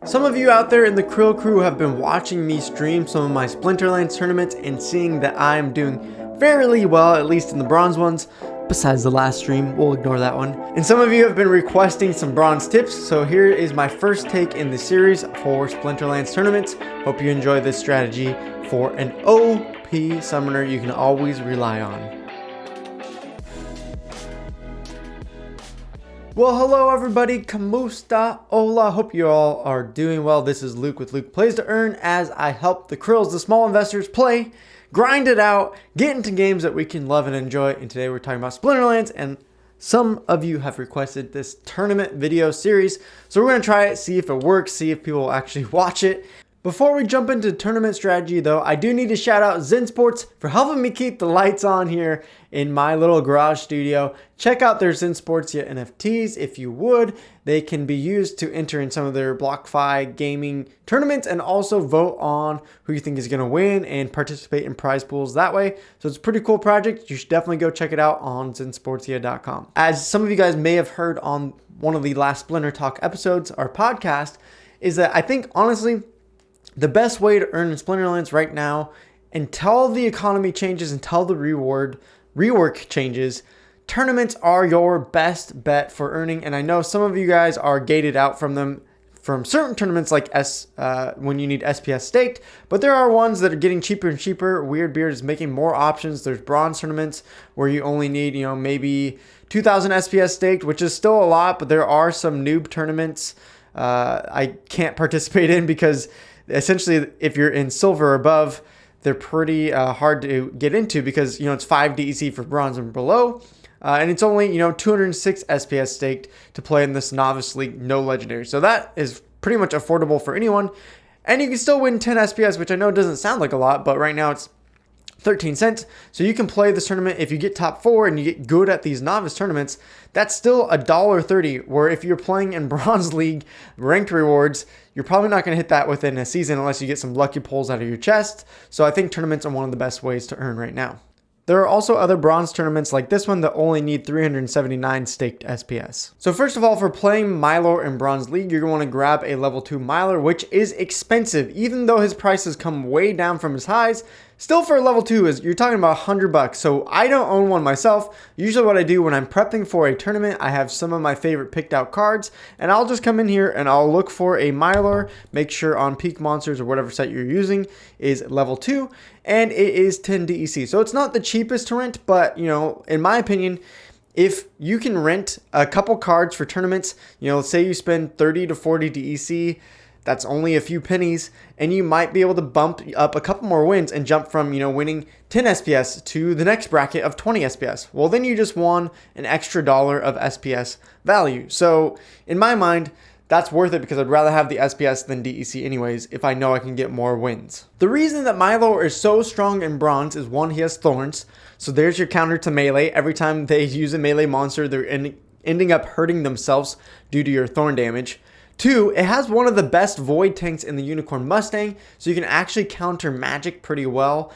Some of you out there in the Krill crew have been watching me stream some of my Splinterlands tournaments and seeing that I am doing fairly well, at least in the bronze ones. Besides the last stream, we'll ignore that one. And some of you have been requesting some bronze tips, so here is my first take in the series for Splinterlands tournaments. Hope you enjoy this strategy for an OP summoner you can always rely on. Well, hello everybody, ¿Cómo Hola, hope you all are doing well. This is Luke with Luke Plays to Earn, as I help the Krills, the small investors, play, grind it out, get into games that we can love and enjoy. And today we're talking about Splinterlands, and some of you have requested this tournament video series. So we're going to try it, see if it works, see if people will actually watch it. Before we jump into tournament strategy though, I do need to shout out ZenSports for helping me keep the lights on here in my little garage studio. Check out their ZenSports NFTs if you would. They can be used to enter in some of their BlockFi gaming tournaments and also vote on who you think is going to win and participate in prize pools that way. So it's a pretty cool project. You should definitely go check it out on ZenSportsia.com. As some of you guys may have heard on one of the last Splinter Talk episodes, our podcast, is that I think honestly, the best way to earn in Splinterlands right now, until the economy changes, until the rework changes, tournaments are your best bet for earning. And I know some of you guys are gated out from them from certain tournaments like when you need SPS staked, but there are ones that are getting cheaper and cheaper. Weirdbeard is making more options. There's bronze tournaments where you only need, maybe 2,000 SPS staked, which is still a lot, but there are some noob tournaments I can't participate in because essentially, if you're in silver or above, they're pretty hard to get into because, it's 5 DEC for bronze and below. And it's only, 206 SPS staked to play in this novice league, no legendary. So that is pretty much affordable for anyone. And you can still win 10 SPS, which I know doesn't sound like a lot, but right now it's 13 cents. So you can play this tournament. If you get top 4 and you get good at these novice tournaments, that's still $1.30, where if you're playing in bronze league ranked rewards, you're probably not going to hit that within a season unless you get some lucky pulls out of your chest. So I think tournaments are one of the best ways to earn right now. There are also other bronze tournaments like this one that only need 379 staked SPS. So first of all, for playing Mylor in Bronze League, you're going to want to grab a level 2 Mylor, which is expensive. Even though his prices come way down from his highs, still for a level 2 you're talking about $100. So I don't own one myself. Usually what I do when I'm prepping for a tournament, I have some of my favorite picked out cards, and I'll just come in here and I'll look for a Mylor, make sure on Peak Monsters or whatever set you're using is level 2, and it is 10 DEC. So it's not the cheapest to rent, but in my opinion, if you can rent a couple cards for tournaments, let's say you spend 30 to 40 DEC, that's only a few pennies, and you might be able to bump up a couple more wins and jump from, winning 10 SPS to the next bracket of 20 SPS. Well, then you just won an extra $1 of SPS value. So in my mind, that's worth it because I'd rather have the SPS than DEC anyways if I know I can get more wins. The reason that Mylor is so strong in bronze is, one, he has thorns. So there's your counter to melee. Every time they use a melee monster, they're ending up hurting themselves due to your thorn damage. 2, it has one of the best void tanks in the Unicorn Mustang, so you can actually counter magic pretty well,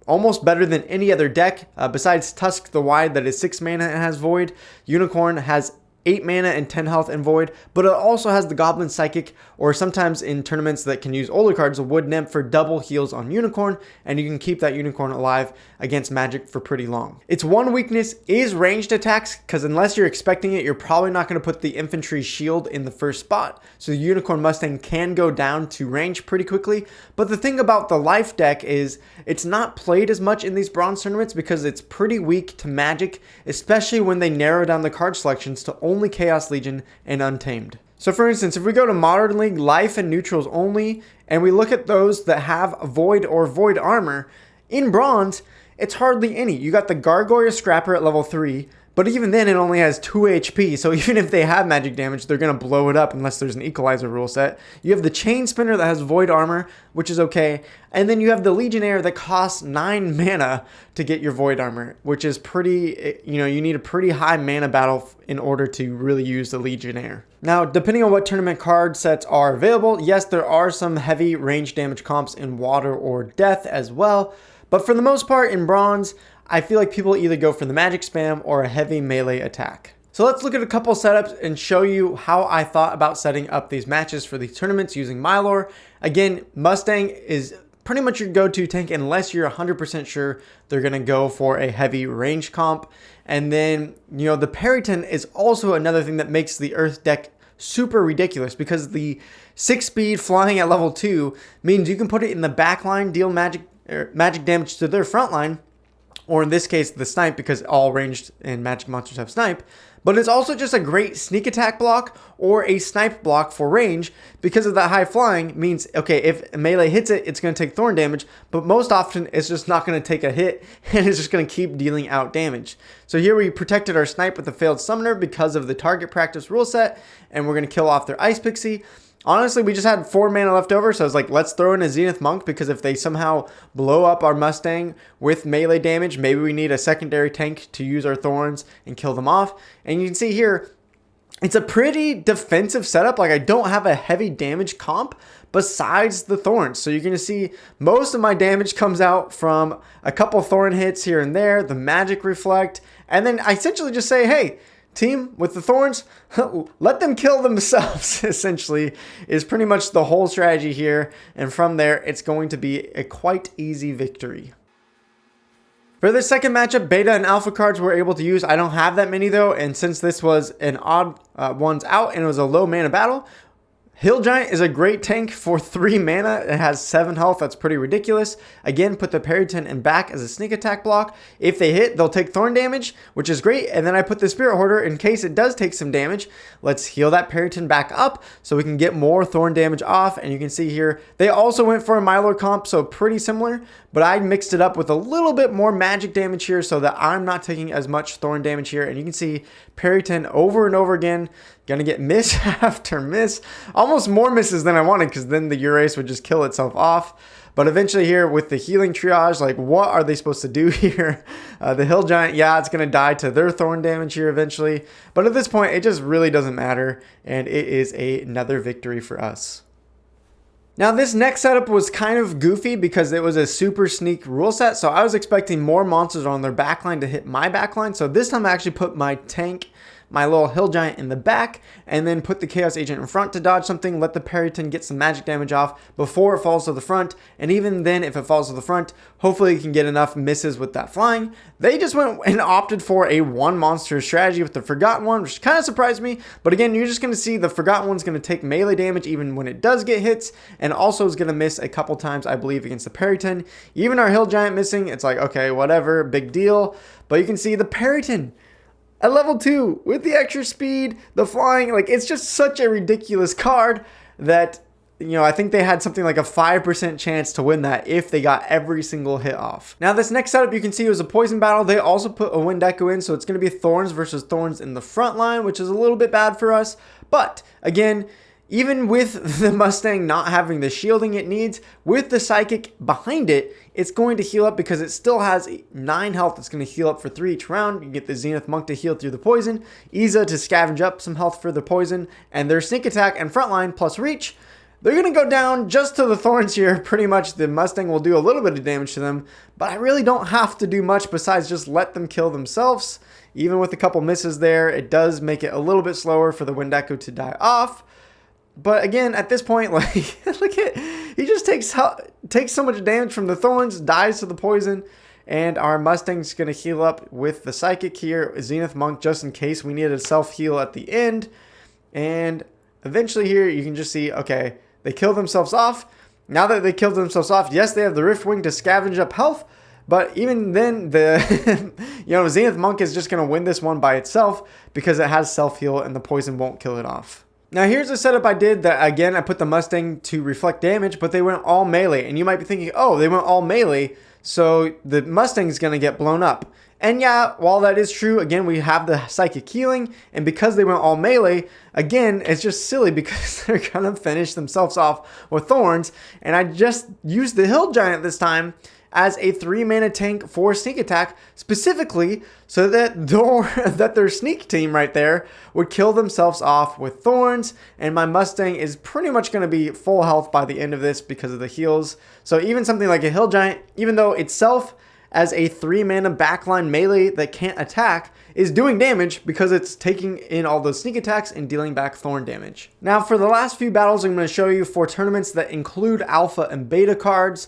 almost better than any other deck. Besides Tusk the Wide that is 6 mana and has void, Unicorn has 8 mana and 10 health and void, but it also has the Goblin Psychic, or sometimes in tournaments that can use older cards, a Wood Nymph for double heals on Unicorn, and you can keep that Unicorn alive against magic for pretty long. Its one weakness is ranged attacks, because unless you're expecting it, you're probably not going to put the infantry shield in the first spot, so the Unicorn Mustang can go down to range pretty quickly. But the thing about the life deck is it's not played as much in these bronze tournaments because it's pretty weak to magic, especially when they narrow down the card selections to only Chaos Legion and Untamed. So for instance, if we go to Modern League, life and neutrals only, and we look at those that have void or void armor, in bronze, it's hardly any. You got the Gargoyle Scrapper at level 3, but even then it only has 2 HP, so even if they have magic damage, they're going to blow it up unless there's an equalizer rule set. You have the Chain Spinner that has void armor, which is okay, and then you have the Legionnaire that costs 9 mana to get your void armor, which is pretty, you need a pretty high mana battle in order to really use the Legionnaire. Now, depending on what tournament card sets are available, yes, there are some heavy range damage comps in Water or Death as well, but for the most part in bronze, I feel like people either go for the magic spam or a heavy melee attack. So let's look at a couple setups and show you how I thought about setting up these matches for these tournaments using Mylor. Again, Mustang is pretty much your go-to tank unless you're 100% sure they're going to go for a heavy range comp. And then, the Periton is also another thing that makes the Earth deck super ridiculous, because the 6-speed flying at level 2 means you can put it in the back line, deal magic damage to their front line, or in this case the snipe, because all ranged and magic monsters have snipe. But it's also just a great sneak attack block or a snipe block for range, because of that high flying means, okay, if melee hits it, it's going to take thorn damage, but most often it's just not going to take a hit and it's just going to keep dealing out damage. So here we protected our snipe with a failed summoner because of the target practice rule set, and we're going to kill off their ice pixie. Honestly, we just had 4 mana left over, so I was like, let's throw in a Zenith Monk, because if they somehow blow up our Mustang with melee damage, maybe we need a secondary tank to use our thorns and kill them off. And you can see here, it's a pretty defensive setup. Like, I don't have a heavy damage comp besides the thorns. So you're going to see most of my damage comes out from a couple thorn hits here and there, the magic reflect, and then I essentially just say, hey, team with the thorns, let them kill themselves, essentially, is pretty much the whole strategy here. And from there, it's going to be a quite easy victory. For the second matchup, beta and alpha cards we're able to use. I don't have that many though, and since this was an odd ones out and it was a low mana battle, Hill Giant is a great tank for 3 mana. It has 7 health. That's pretty ridiculous. Again, put the Periton in back as a sneak attack block. If they hit, they'll take thorn damage, which is great. And then I put the Spirit Hoarder in case it does take some damage. Let's heal that Periton back up so we can get more thorn damage off. And you can see here, they also went for a Mylor comp, so pretty similar. But I mixed it up with a little bit more magic damage here so that I'm not taking as much thorn damage here. And you can see Periton over and over again, gonna get miss after miss. Almost more misses than I wanted, because then the Urace would just kill itself off. But eventually here with the healing triage, like, what are they supposed to do here? The Hill Giant, yeah, it's gonna die to their thorn damage here eventually. But at this point, it just really doesn't matter. And it is another victory for us. Now this next setup was kind of goofy because it was a super sneak rule set, so I was expecting more monsters on their backline to hit my backline. So this time I actually put my tank, my little Hill Giant, in the back, and then put the Chaos Agent in front to dodge something, let the Periton get some magic damage off before it falls to the front. And even then, if it falls to the front, hopefully you can get enough misses with that flying. They just went and opted for a 1 monster strategy with the Forgotten One, which kind of surprised me. But again, you're just going to see the Forgotten One's going to take melee damage even when it does get hits, and also is going to miss a couple times, I believe, against the Periton. Even our Hill Giant missing, it's like, okay, whatever, big deal. But you can see the Periton at level 2 with the extra speed, the flying, like, it's just such a ridiculous card that, I think they had something like a 5% chance to win that if they got every single hit off. Now this next setup, you can see, was a poison battle. They also put a wind echo in, so it's going to be thorns versus thorns in the front line, which is a little bit bad for us. But again, even with the Mustang not having the shielding it needs, with the Psychic behind it, it's going to heal up because it still has 9 health. It's going to heal up for 3 each round. You get the Zenith Monk to heal through the poison, Iza to scavenge up some health for the poison, and their sneak attack and frontline plus reach, they're going to go down just to the thorns here. Pretty much the Mustang will do a little bit of damage to them, but I really don't have to do much besides just let them kill themselves. Even with a couple misses there, it does make it a little bit slower for the Wind Echo to die off. But again, at this point, like, look at, he just takes so much damage from the thorns, dies to the poison, and our Mustang's going to heal up with the Psychic here, Zenith Monk, just in case we need a self-heal at the end. And eventually here, you can just see, okay, they kill themselves off. Now that they killed themselves off, yes, they have the Riftwing to scavenge up health, but even then, the Zenith Monk is just going to win this one by itself because it has self-heal and the poison won't kill it off. Now here's a setup I did that, again, I put the Mustang to reflect damage, but they went all melee. And you might be thinking, oh, they went all melee, so the Mustang's going to get blown up. And yeah, while that is true, again, we have the Psychic healing, and because they went all melee, again, it's just silly because they're going to finish themselves off with thorns. And I just used the Hill Giant this time as a 3-mana tank for sneak attack, specifically so that their sneak team right there would kill themselves off with thorns. And my Mustang is pretty much going to be full health by the end of this because of the heals. So even something like a Hill Giant, even though itself as a 3-mana backline melee that can't attack is doing damage because it's taking in all those sneak attacks and dealing back thorn damage. Now for the last few battles I'm going to show you for tournaments that include alpha and beta cards.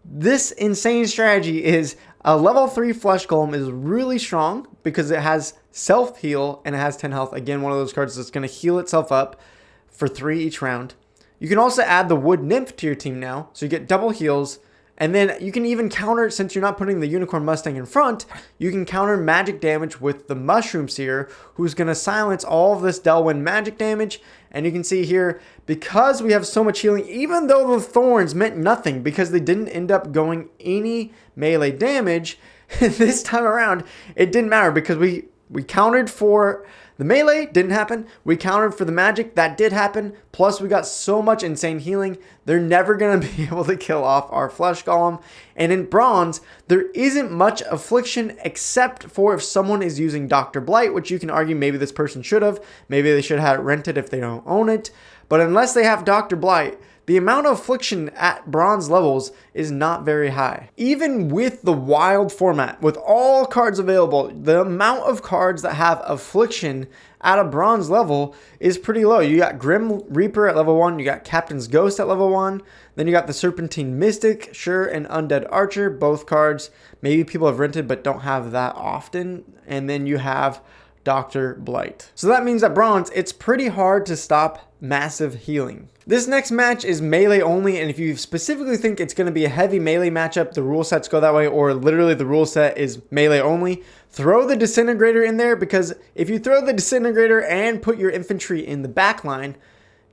This insane strategy is a level 3 Flesh Golem is really strong because it has self-heal and it has 10 health. Again, one of those cards that's going to heal itself up for 3 each round. You can also add the Wood Nymph to your team now, so you get double heals. And then you can even counter, since you're not putting the Unicorn Mustang in front, you can counter magic damage with the Mushroom Seer, who's going to silence all of this Delwyn magic damage. And you can see here, because we have so much healing, even though the thorns meant nothing because they didn't end up going any melee damage, this time around, it didn't matter because we countered for the melee, didn't happen. We countered for the magic, that did happen. Plus, we got so much insane healing, they're never going to be able to kill off our Flesh Golem. And in Bronze, there isn't much affliction except for if someone is using Dr. Blight, which you can argue maybe this person should have. Maybe they should have had it rented if they don't own it. But unless they have Dr. Blight, the amount of affliction at bronze levels is not very high. Even with the wild format, with all cards available, the amount of cards that have affliction at a bronze level is pretty low. You got Grim Reaper at level 1, you got Captain's Ghost at level 1, then you got the Serpentine Mystic, sure, and Undead Archer, both cards maybe people have rented but don't have that often, and then you have Dr. Blight. So that means at bronze, it's pretty hard to stop massive healing. This next match is melee only, and if you specifically think it's going to be a heavy melee matchup, the rule sets go that way, or literally the rule set is melee only, throw the Disintegrator in there, because if you throw the Disintegrator and put your infantry in the back line,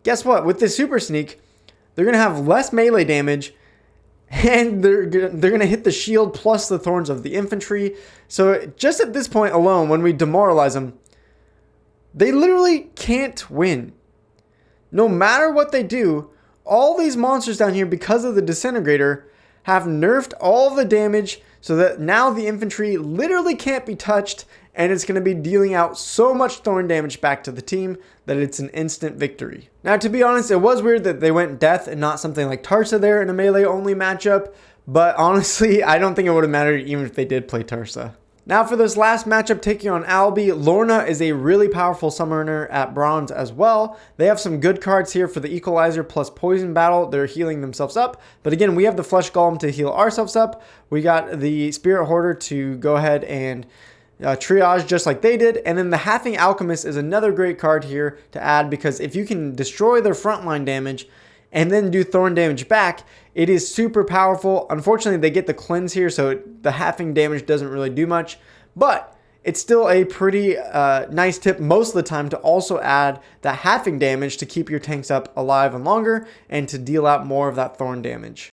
guess what? With this super sneak, they're going to have less melee damage, and they're going to hit the shield plus the thorns of the infantry. So just at this point alone, when we demoralize them, they literally can't win. No matter what they do, all these monsters down here, because of the Disintegrator, have nerfed all of the damage so that now the infantry literally can't be touched, and it's going to be dealing out so much thorn damage back to the team that it's an instant victory. Now, to be honest, it was weird that they went Death and not something like Tarsa there in a melee-only matchup, but honestly, I don't think it would have mattered even if they did play Tarsa. Now for this last matchup taking on Albi, Lorna is a really powerful summoner at bronze as well. They have some good cards here for the Equalizer plus Poison Battle. They're healing themselves up. But again, we have the Flesh Golem to heal ourselves up. We got the Spirit Hoarder to go ahead and triage just like they did. And then the Halfing Alchemist is another great card here to add, because if you can destroy their frontline damage and then do thorn damage back, it is super powerful. Unfortunately, they get the cleanse here, so the halving damage doesn't really do much, but it's still a pretty nice tip most of the time to also add that halving damage to keep your tanks up alive and longer and to deal out more of that thorn damage.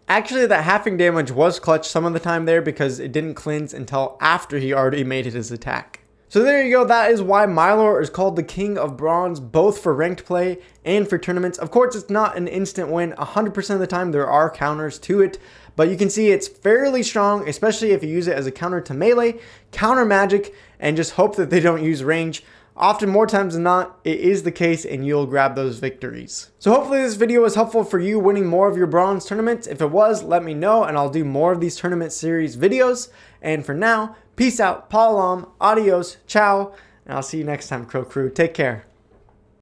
Actually, that halving damage was clutch some of the time there because it didn't cleanse until after he already made his attack. So there you go, that is why Mylor is called the King of Bronze, both for ranked play and for tournaments. Of course, it's not an instant win 100% of the time, there are counters to it, but you can see it's fairly strong, especially if you use it as a counter to melee, counter magic, and just hope that they don't use range. Often, more times than not, it is the case and you'll grab those victories. So hopefully this video was helpful for you winning more of your bronze tournaments. If it was, let me know and I'll do more of these tournament series videos. And for now, peace out, Palam, adios, ciao, and I'll see you next time, Crow Crew. Take care.